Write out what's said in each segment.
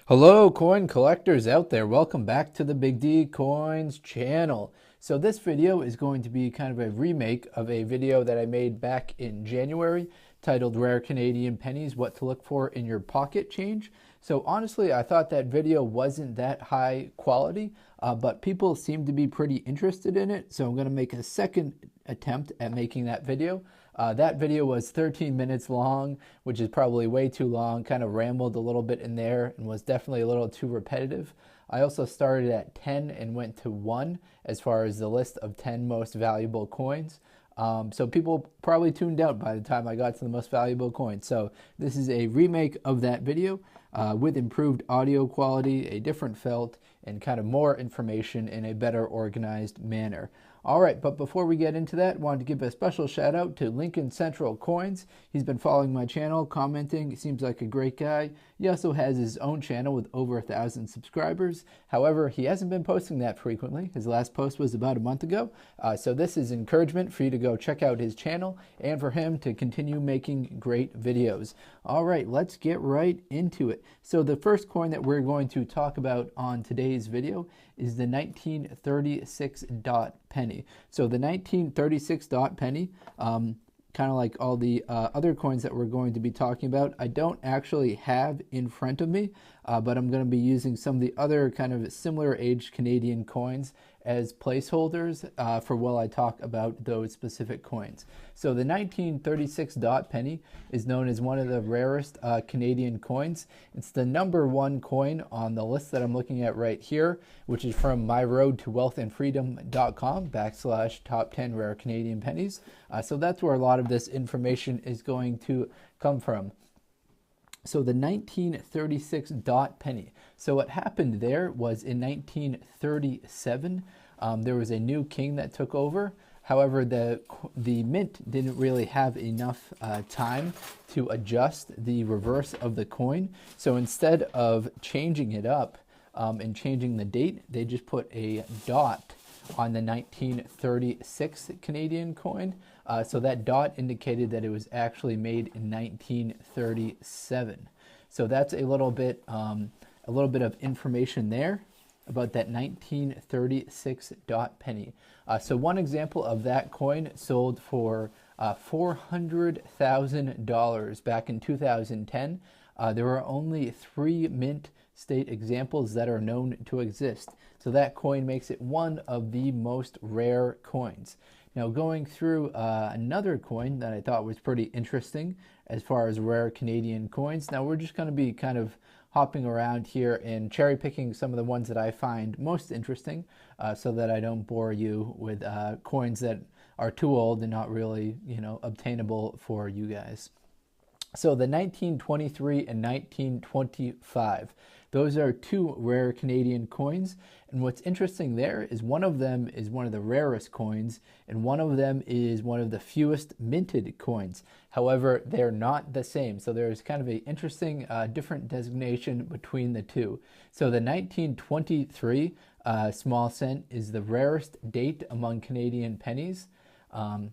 Hello, coin collectors out there. Welcome back to the Big D Coins channel. So this video is going to be kind of a remake of a video that I made back in January titled Rare Canadian Pennies, What to Look For in Your Pocket Change. So honestly, I thought that video wasn't that high quality, but people seem to be pretty interested in it. So I'm going to make a second attempt at making that video. That video was 13 minutes long, which is probably way too long, kind of rambled a little bit in there and was definitely a little too repetitive. I also started at 10 and went to 1 as far as the list of 10 most valuable coins. So people probably tuned out by the time I got to the most valuable coins. So this is a remake of that video with improved audio quality, a different felt, and kind of more information in a better organized manner. All right, but before we get into that, I wanted to give a special shout out to Lincoln Central Coins. He's been following my channel, commenting. He seems like a great guy. He also has his own channel with over 1,000 subscribers. However, he hasn't been posting that frequently. His last post was about a month ago. So this is encouragement for you to go check out his channel and for him to continue making great videos. All right, let's get right into it. So the first coin that we're going to talk about on today's video is the 1936 dot penny. So the 1936 dot penny, kind of like all the other coins that we're going to be talking about, I don't actually have in front of me, but I'm going to be using some of the other kind of similar aged Canadian coins as placeholders for while I talk about those specific coins. So the 1936 dot penny is known as one of the rarest Canadian coins. It's the #1 coin on the list that I'm looking at right here, which is from myroadtowealthandfreedom.com /top 10 rare Canadian pennies. So that's where a lot of this information is going to come from. So the 1936 dot penny. So what happened there was in 1937, there was a new king that took over. However, the mint didn't really have enough time to adjust the reverse of the coin. So instead of changing it up and changing the date, they just put a dot on the 1936 Canadian coin. So that dot indicated that it was actually made in 1937. So that's a little bit of information there about that 1936 dot penny. So one example of that coin sold for $400,000 back in 2010. There are only 3 mint state examples that are known to exist. So that coin makes it one of the most rare coins. Now going through another coin that I thought was pretty interesting as far as rare Canadian coins. Now we're just going to be kind of hopping around here and cherry picking some of the ones that I find most interesting so that I don't bore you with coins that are too old and not really, obtainable for you guys. So the 1923 and 1925, those are 2 rare Canadian coins. And what's interesting there is one of them is one of the rarest coins, and one of them is one of the fewest minted coins. However, they're not the same. So there's kind of an interesting different designation between the two. So the 1923 small cent is the rarest date among Canadian pennies. The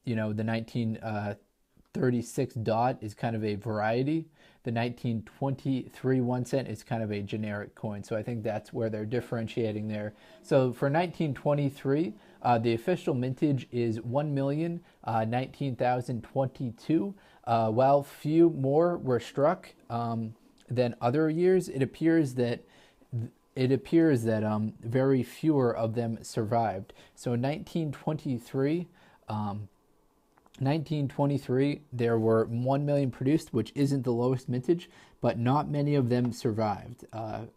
1936 dot is kind of a variety. The 1923 1 cent is kind of a generic coin. So I think that's where they're differentiating there. So for 1923, the official mintage is 1,019,022. While few more were struck than other years, it appears that very fewer of them survived. So in 1923, there were 1 million produced, which isn't the lowest mintage, but not many of them survived. I'm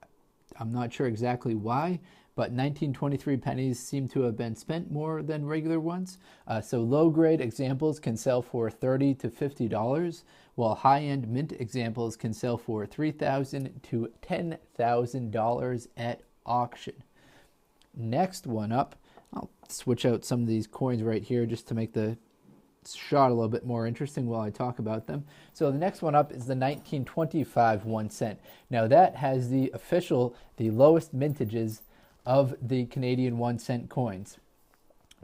not sure exactly why, but 1923 pennies seem to have been spent more than regular ones. So low-grade examples can sell for $30 to $50, while high-end mint examples can sell for $3,000 to $10,000 at auction. Next one up, I'll switch out some of these coins right here just to make the shot a little bit more interesting while I talk about them. So the next one up is the 1925 1 cent. Now that has the lowest mintages of the Canadian 1 cent coins.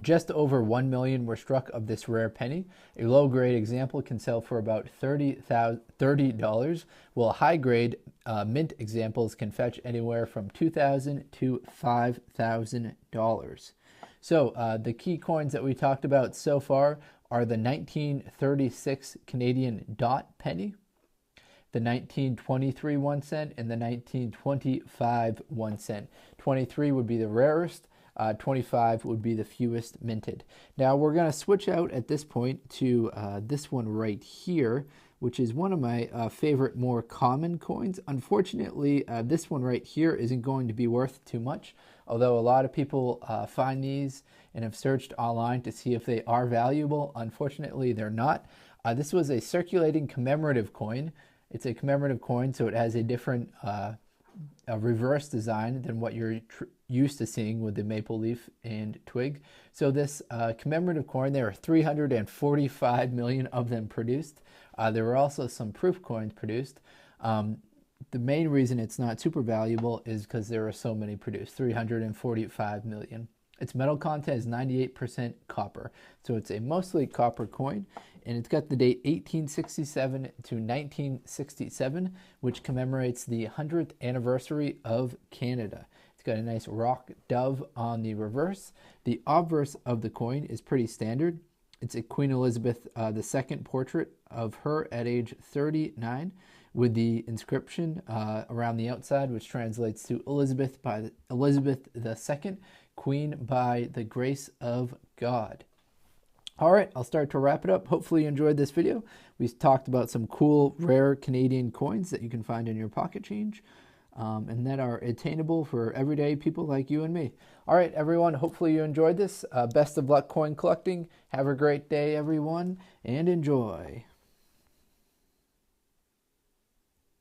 Just over 1 million were struck of this rare penny. A low-grade example can sell for about $30, while high-grade mint examples can fetch anywhere from $2,000 to $5,000. So the key coins that we talked about so far are the 1936 Canadian dot penny, the 1923 1 cent, and the 1925 1 cent. 23 would be the rarest. 25 would be the fewest minted. Now we're going to switch out at this point to this one right here, which is one of my favorite more common coins. Unfortunately, this one right here isn't going to be worth too much, although a lot of people find these and have searched online to see if they are valuable. Unfortunately, they're not. This was a circulating commemorative coin. It's a commemorative coin, so it has a different a reverse design than what you're used to seeing with the maple leaf and twig. So this commemorative coin, there are 345 million of them produced. There were also some proof coins produced. The main reason it's not super valuable is because there are so many produced, 345 million. Its metal content is 98% copper, so it's a mostly copper coin, and it's got the date 1867 to 1967, which commemorates the 100th anniversary of Canada. It's got a nice rock dove on the reverse. The obverse of the coin is pretty standard. It's a Queen Elizabeth II portrait of her at age 39, with the inscription around the outside, which translates to Elizabeth II, Queen by the grace of God. All right, I'll start to wrap it up. Hopefully you enjoyed this video. We talked about some cool, rare Canadian coins that you can find in your pocket change and that are attainable for everyday people like you and me. All right, everyone, hopefully you enjoyed this. Best of luck coin collecting. Have a great day, everyone, and enjoy.